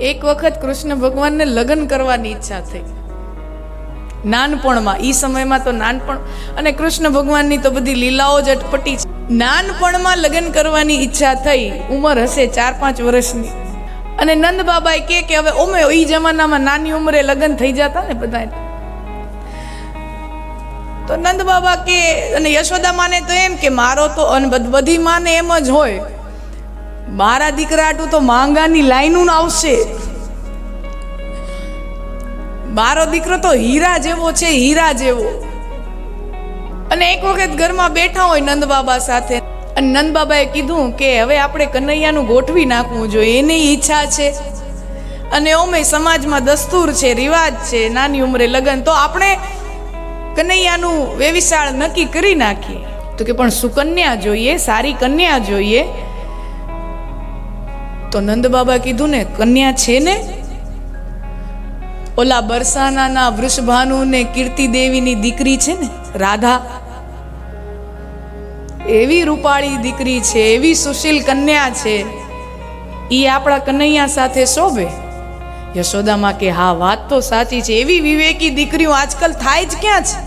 એક વખત કૃષ્ણ ભગવાનને લગ્ન કરવાની ઈચ્છા થઈ નાનપણમાં. ઈ સમયમાં તો નાનપણ અને કૃષ્ણ ભગવાનની તો બધી લીલાઓ જ અટપટી છે. નાનપણમાં લગ્ન કરવાની ઈચ્છા થઈ, ઉંમર હશે 4-5 વર્ષની. અને નંદ બાબાએ કે હવે ઓમે ઈ જમાનામાં નાની ઉંમરે લગ્ન થઈ જતા ને બધા. તો નંદ બાબા કે અને યશોદા માને તો એમ કે મારો તો બધી માને એમ જ હોય, મારા દીકરાટું તો માંગાની લાઈનું આવશે, મારો દીકરો તો હીરા જેવો છે, હીરા જેવો. અને એક વખત ઘરમાં બેઠા હોય નંદ બાબા સાથે, અને નંદ બાબાએ કીધું કે હવે આપણે કનૈયાનું ગોઠવી નાખવું જોઈએ, એની ઈચ્છા છે અને ઓમે સમાજમાં દસ્તુર છે, રિવાજ છે નાની ઉંમરે લગ્ન, તો આપણે કનૈયાનું વેવિશાળ નક્કી કરી નાખીએ. તો કે પણ સુકન્યા જોઈએ, સારી કન્યા જોઈએ. તો નંદ બાબા કીધું ને કન્યા છે ને, ઓલા બરસાનાના વૃષભાનુ ને કીર્તિ દેવીની દીકરી છે ને રાધા, એવી રૂપાળી દીકરી છે, એવી સુશીલ કન્યા છે, ઈ આપણા કનૈયા સાથે શોભે. યશોદામાં કે હા વાત તો સાચી છે, એવી વિવેકી દીકરીઓ આજકાલ થાય જ ક્યાં છે.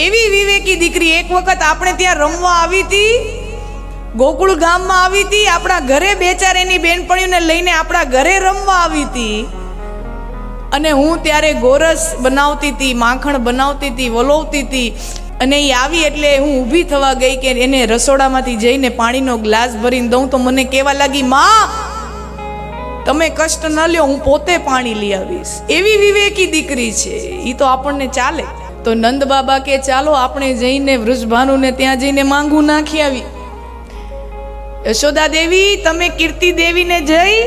એવી વિવેકી દીકરી એક વખત આપણે ત્યાં રમવા આવી હતી, ગોકુળ ગામમાં આવી હતી, આપણા ઘરે 2-4 એની બેનપણીઓને લઈને આપણા ઘરે રમવા આવી હતી. અને હું ત્યારે ગોરસ બનાવતી હતી, માખણ બનાવતી હતી, વલોવતી હતી. અને એ આવી એટલે હું ઊભી થવા ગઈ કે એને રસોડામાંથી જઈને પાણીનો ગ્લાસ ભરીને દઉં, તો મને કહેવા લાગી, માં તમે કષ્ટ ન લ્યો, હું પોતે પાણી લઈ આવીશ. એવી વિવેકી દીકરી છે, એ તો આપણને ચાલે. તો નંદ બાબા કે ચાલો આપણે જઈને વૃષભાનુને ત્યાં જઈને માંગું નાખી આવી. યશોદા દેવી તમે કીર્તિ દેવીને જઈ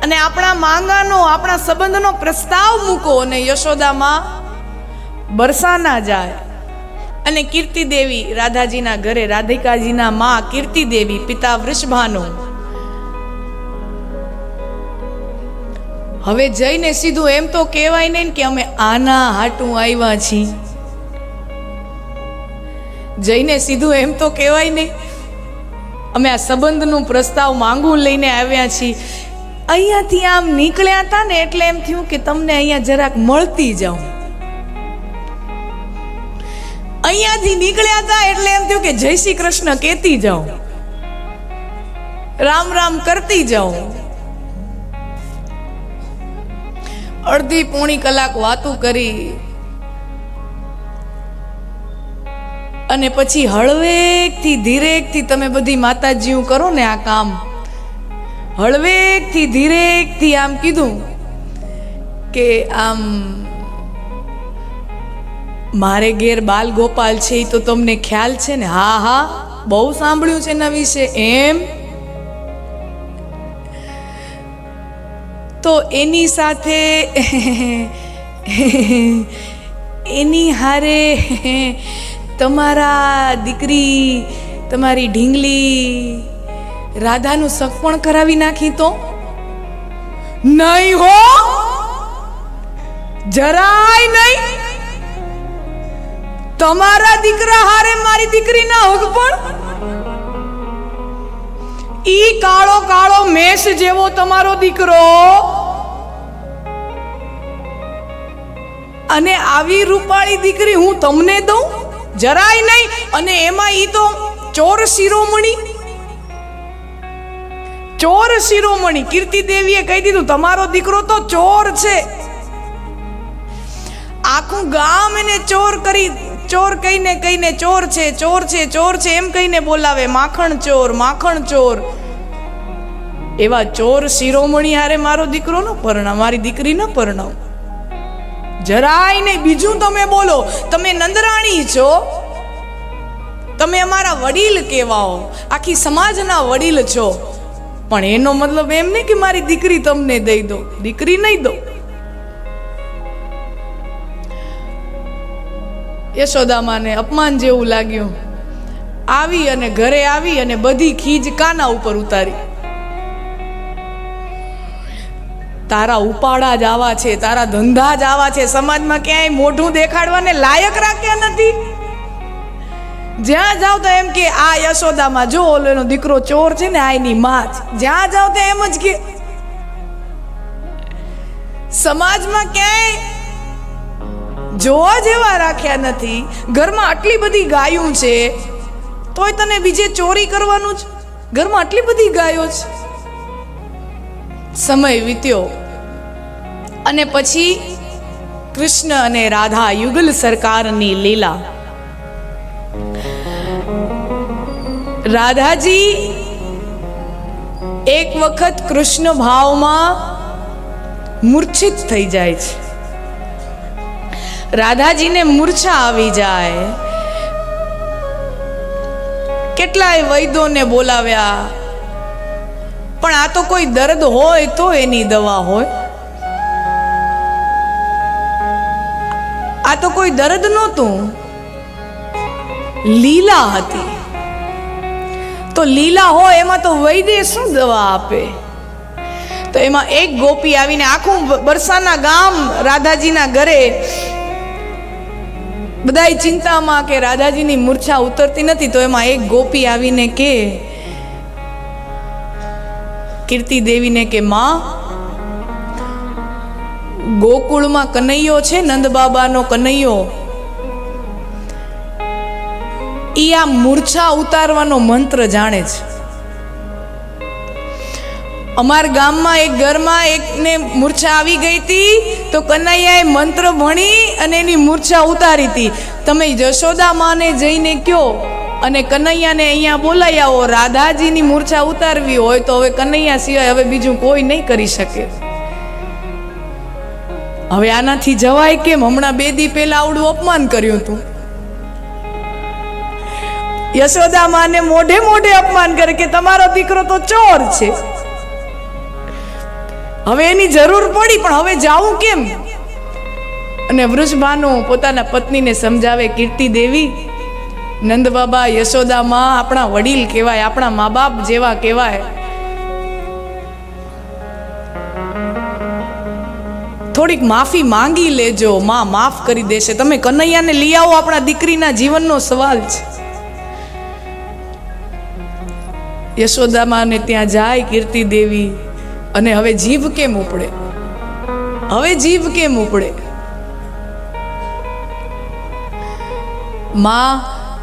અને આપણા માંગાનો, આપણા સંબંધનો પ્રસ્તાવ મૂકો. અને યશોદામાં બરસાના જાય અને કીર્તિ દેવી રાધાજીના ઘરે, રાધિકાજીના માં કીર્તિ દેવી, પિતા વૃષભાનુ. હવે જઈને સીધું એમ તો કહેવાય નહીં કે અમે આના હાટું આવ્યા છીએ. જઈને સીધું એમ તો કહેવાય નહીં અમે આ સંબંધનું પ્રસ્તાવ માંગું લઈને આવ્યા છીએ. અહીંયાથી આમ નીકળ્યા હતા ને એટલે એમ થયું કે તમને અહીંયા જરાક મળતી જાઉં. અહીંયાથી નીકળ્યા હતા એટલે એમ થયું કે જય શ્રી કૃષ્ણ કહેતી જાઉં, રામ રામ કરતી જાઉં. અડધી પોણી કલાક વાતું કરી અને પછી હળવેકથી ધીરેકથી તમે બધી માતાજીઓ કરો ને આ કામ, હળવેકથી ધીરેકથી આમ કીધું કે આમ મારે ઘેર બાલ ગોપાલ છે, એ તો તમને ખ્યાલ છે ને? હા હા બહુ સાંભળ્યું છે એના વિશે. એમ તો એની સાથે એની હારે તમારા દીકરી, તમારી ઢીંગલી રાધાનું સગપણ કરાવી નાખી તો? નહીં હો, જરાય નહીં. તમારા દીકરા હારે મારી દીકરીના હક પણ, ઈ કાળો કાળો મેષ જેવો તમારો દીકરો, અને આવી રૂપાળી દીકરી હું તમને દઉં? જરાય નહીં. અને એમાં ઈ તો ચોર શિરોમણી, ચોર શિરોમણી. કીર્તિ દેવીએ કહી દીધું તમારો દીકરો તો ચોર છે. આખું ગામ એને ચોર કરી, ચોર કહીને કહીને ચોર છે, ચોર છે, ચોર છે એમ કહીને બોલાવે. માખણ ચોર, માખણ ચોર. એવા ચોર શિરોમણી હારે મારો દીકરો ન પરણાવ, મારી દીકરી ન પરણાવ. જરાય નહીં. બીજું તમે બોલો, તમે નંદરાણી છો, તમે અમારા વડીલ કહેવાઓ, આખી સમાજના વડીલ છો, પણ એનો મતલબ એમ નહીં કે મારી દીકરી તમને દઈ દો. દીકરી નહીં દો. યશોદામાને અપમાન જેવું લાગ્યું. આવી અને ઘરે આવી અને બધી ખીજ કાના ઉપર ઉતારી. તારા ઉપાડા જ આવા છે, તારા ધંધા જ આવા છે, સમાજમાં ક્યાંય મોઢું દેખાડવાને લાયક રાખ્યા નથી. જ્યાં જાવ તો એમ કે આ યશોદામાં જો ઓલો એનો દીકરો ચોર છે ને, આ એની માં જ. જ્યાં જાવ તો એમ જ કે સમાજમાં ક્યાંય જોવા જેવા રાખ્યા નથી. ઘરમાં આટલી બધી ગાયું છે તોય તને બીજે ચોરી કરવાનું જ. ઘરમાં આટલી બધી ગાયો છે. સમય વીત્યો અને પછી કૃષ્ણ અને રાધા યુગલ સરકારની લીલા. રાધાજી એક વખત કૃષ્ણ ભાવમાં મૂર્છિત થઈ જાય છે. રાધાજીને મૂર્છા આવી જાય. કેટલાય વૈદ્યોને બોલાવ્યા, પણ આ તો કોઈ દર્દ હોય તો એની દવા હોય. આ તો કોઈ દર્દ નહોતું, લીલા હતી. તો લીલા હોય એમાં તો વૈદ્ય શું દવા આપે? તો એમાં એક ગોપી આવીને આખું બરસાના ગામ રાધાજીના ઘરે બધાય ચિંતામાં કે રાધાજીની મૂર્છા ઉતરતી નથી. તો એમાં એક ગોપી આવીને કે કીર્તિ દેવીને કે માં, ગોકુળમાં કનૈયો છે, નંદ બાબાનો કનૈયો, ઈ આ મૂર્છા ઉતારવાનો મંત્ર જાણે છે. અમાર ગામમાં એક ઘરમાં એકને મૂર્છા આવી ગઈ હતી તો કનૈયાએ મંત્ર ભણી અને એની મૂર્છા ઉતારી હતી. તમે યશોદા માને જઈને કયો અને કનૈયાને અહીંયા બોલાવી આવો. રાધાજીની મૂર્છા ઉતારવી હોય તો હવે કનૈયા સિવાય હવે બીજું કોઈ નહીં કરી શકે. હવે આનાથી જવાય કેમ? હમણાં 2 દી પહેલા આવડું અપમાન કર્યું હતું. યશોદા માને મોઢે મોઢે અપમાન કરે કે તમારો દીકરો તો ચોર છે. હવે એની જરૂર પડી, પણ હવે જાવું કેમ? અને વૃષભાનુ પોતાના પત્નીને સમજાવે, કીર્તિ દેવી, નંદ બાબા, યશોદા માં આપણા વડીલ કહેવાય, આપણા મા બાપ જેવા કહેવાય. થોડીક માફી માંગી લેજો, માં માફ કરી દેશે. તમે કનૈયાને લઈ આવો, આપણા દીકરીના જીવનનો સવાલ છે. યશોદા માને ત્યાં જાય કીર્તિ દેવી, અને હવે જીભ કેમ ઉપડે? હવે જીભ કેમ ઉપડે? માં,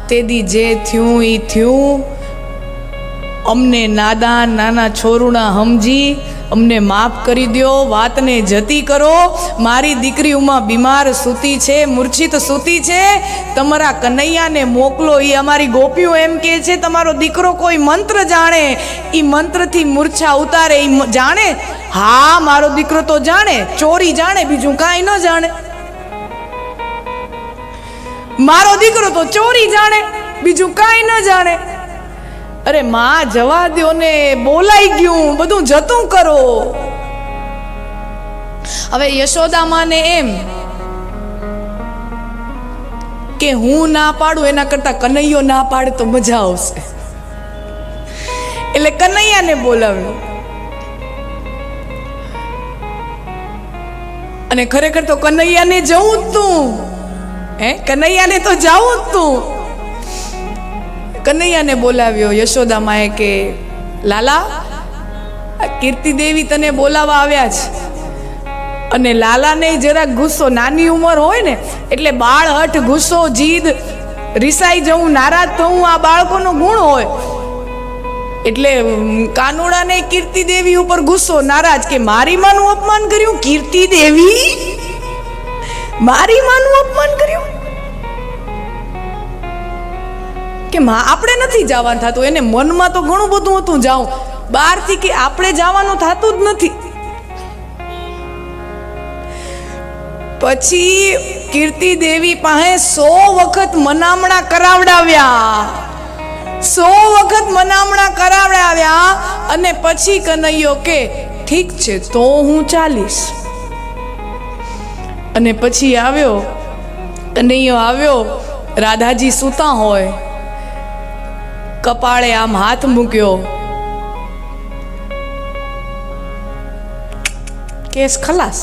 તેદી જે થયું ઈ થયું. અમને નાદાન નાના છોરુણા સમજી અમને માફ કરી દો, વાતને જતી કરો. મારી દીકરી ઉમા બીમાર સૂતી છે, મૂર્છિત સૂતી છે. તમારા કનૈયાને મોકલો. એ અમારી ગોપીઓ એમ કહે છે તમારો દીકરો કોઈ મંત્ર જાણે, એ મંત્રથી મૂર્છા ઉતારે. એ જાણે? હા, મારો દીકરો તો જાણે, ચોરી જાણે, બીજું કાંઈ ન જાણે. મારો દીકરો તો ચોરી જાણે, બીજું કાંઈ ન જાણે. અરે માં, જવા દો ને, બોલાઈ ગયું, બધું જતું કરો. હવે યશોદા માને એમ કે હું ના પાડું એના કરતા કનૈયો ના પાડે તો મજા આવશે. એટલે કનૈયાને બોલાવ્યો. અને ખરેખર તો કનૈયાને જવું જ તું, કનૈયાને તો જાવું જ તું. કનૈયાને બોલાવ્યો. યશોદા માએ કે લાલા, કીર્તિ દેવી તને બોલાવા આવ્યા છે. અને લાલાને જરાક ગુસ્સો, નાની ઉંમર હોય ને એટલે બાળ હઠ, ગુસ્સો, જીદ, રિસાઈ જવું, નારાજ થવું આ બાળકોનો ગુણ હોય. એટલે કાનુડાને કીર્તિ દેવી ઉપર ગુસ્સો, નારાજ કે મારી માનું અપમાન કર્યું. કીર્તિ દેવી, મારી માનું અપમાન કર્યું. કે માં, આપણે નથી જવાનું થતું. એને મનમાં તો ઘણું બધું હતું જાઉં, બહારથી કે આપણે જવાનું થતું જ નથી. પછી કીર્તિ દેવી પાસે 100 વખત મનામણા કરાવડાવ્યા. 100 વખત મનામણા કરાવડાવ્યા. અને પછી કનૈયો કે ઠીક છે તો હું ચાલીશ. અને પછી આવ્યો કનૈયો આવ્યો. રાધાજી સૂતા હોય, કપાળે આમ હાથ મૂક્યો. કેસ ખલાસ.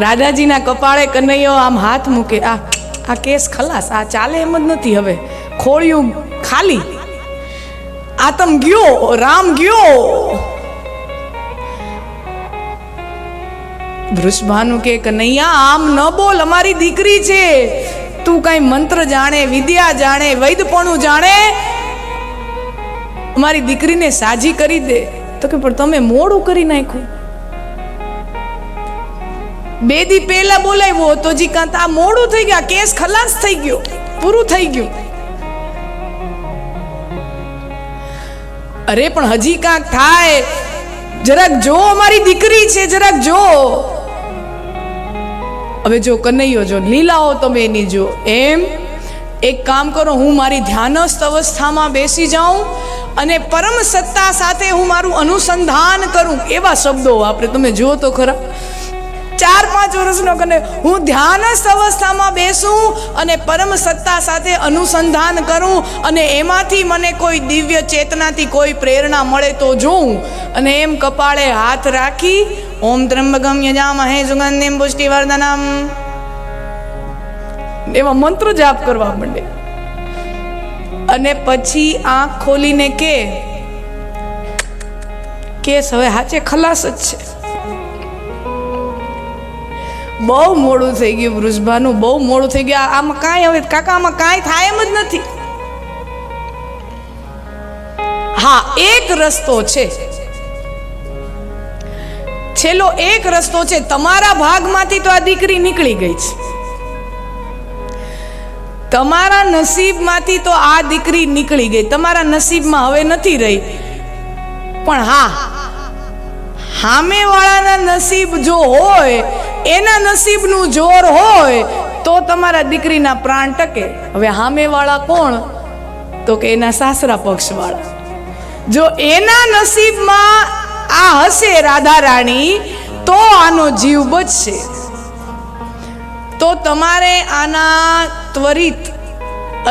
રાધાજીના કપાળે કનૈયો આમ હાથ મૂકે. આ કેસ ખલાસ, આ ચાલે એમ જ નથી. હવે ખોળ્યું ખાલી. આતમ ગયો, રામ ગયો. વૃષભાનુ કે કનૈયા આમ ન બોલ, અમારી દીકરી છે, તું કઈ મંત્ર જાણે, વિદ્યા જાણે, વૈદપણું જાણે, અમારી દીકરીને સાજી કરી દે. તો કે પણ તમે મોડું કરી નાખ્યું, 2 દી પહેલા બોલાવ્યો તો જી કાંત આ મોડું થઈ ગયા, કેસ ખલાસ થઈ ગયો, પૂરું થઈ ગયું. અરે પણ હજી કાંક થાય, જરાક જો, અમારી દીકરી છે, જરાક જો. હવે જો કનૈયો જો, લીલાઓ તમે એની જો. એમ એક કામ કરો, હું મારી ધ્યાનસ્થ અવસ્થામાં બેસી જાઉં અને પરમ સત્તા સાથે હું મારું અનુસંધાન કરું. એવા શબ્દો વાપરે, તમે જુઓ તો ખરા. 4-5 વર્ષનો કને હું ધ્યાનસ્થ અવસ્થામાં બેસું અને પરમ સત્તા સાથે અનુસંધાન કરું, અને એમાંથી મને કોઈ દિવ્ય ચેતનાથી કોઈ પ્રેરણા મળે તો જોઉં. અને એમ કપાળે હાથ રાખી ઓમ ત્રંબકમ યજામહે સુગંધિમ પુષ્ટિવર્ધનમ એવા મંત્ર જાપ કરવા માંડે. અને પછી આંખ ખોલીને કેસ હવે હાચે ખલાસ જ છે. બહુ મોડું થઈ ગયું વૃષભાનું, બહુ મોડું થઈ ગયું. આમાં કાંઈ હવે કાકા, આમાં કાંઈ થાય એમ જ નથી. હા, એક રસ્તો છે, છેલ્લો એક રસ્તો છે. તમારા ભાગમાંથી તો આ દીકરી નીકળી ગઈ છે, તમારા નસીબમાંથી તો આ દીકરી નીકળી ગઈ, તમારા નસીબમાં હવે નથી રહી. પણ હા, સામેવાળાના નસીબ જો હોય, એના નસીબનું જોર હોય તો તમારા દીકરીના પ્રાણ ટકે. હવે સામેવાળા કોણ? તો કે એના સાસરા પક્ષવાળા. જો એના નસીબમાં આ હશે રાધા રાણી, તો આનો જીવ બચશે. તો તમારે આના ત્વરિત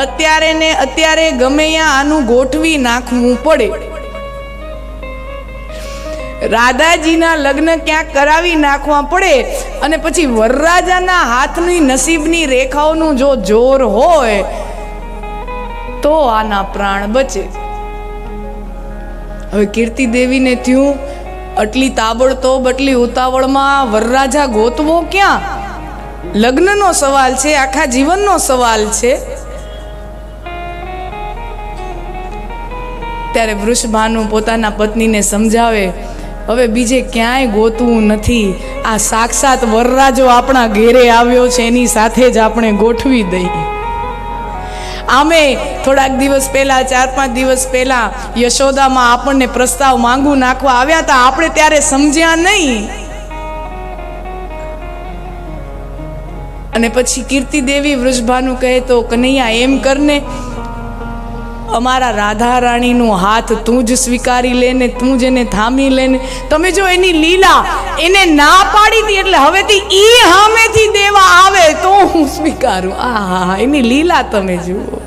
અત્યારે ને અત્યારે ગમે ત્યાં આનું ગોઠવી નાખવું પડે. રાધાજીના લગ્ન ક્યાંક કરાવી નાખવા પડે, અને પછી વરરાજાના હાથની નસીબની રેખાઓનું જો જોર હોય તો આના પ્રાણ બચે. હવે કીર્તિ દેવીને થયું, આટલી તાબડતોબ, આટલી ઉતાવળમાં વરરાજા ગોતવો ક્યાં? લગ્નનો સવાલ છે, આખા જીવનનો સવાલ છે. ત્યારે વૃષભાનુ પોતાના પત્નીને સમજાવે, હવે બીજે ક્યાંય ગોતવું નથી, આ સાક્ષાત વરરાજો આપણા ઘેરે આવ્યો છે, એની સાથે જ આપણે ગોઠવી દઈએ. આમે થોડાક દિવસ પહેલા, 4-5 દિવસ પહેલા યશોદામાં આપણને પ્રસ્તાવ માંગુ નાખવા આવ્યા હતા, આપણે ત્યારે સમજ્યા નહીં. અને પછી કીર્તિ દેવી વૃષભાનુ કહે તો કનૈયા એમ કરને, અમારા રાધા રાણીનો હાથ તું જ સ્વીકારી લે ને, તું જ એને થામી લે ને. તમે જો એની લીલા, એને ના પાડી હતી એટલે હવેથી ઈ સામેથી દેવા આવે તો હું સ્વીકારું. આહા, એની લીલા તમે જુઓ.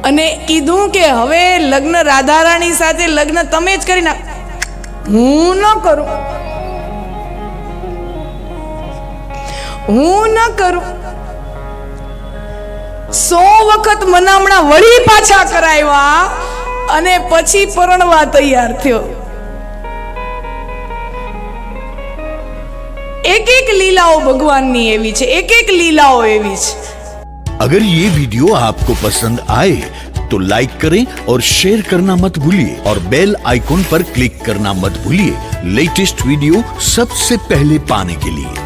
અને કીધું કે હવે લગ્ન રાધા રાણી સાથે લગ્ન તમે જ કરી નાખ, હું ન કરું, હું ન કરું. 100 વખત મનામણા વળી પાછા કરાવ્યા અને પછી પરણવા તૈયાર થયો. એક એક લીલાઓ ભગવાનની એવી છે, એક એક લીલાઓ એવી છે. अगर ये वीडियो आपको पसंद आए तो लाइक करें और शेयर करना मत भूलिए, और बेल आइकॉन पर क्लिक करना मत भूलिए लेटेस्ट वीडियो सबसे पहले पाने के लिए.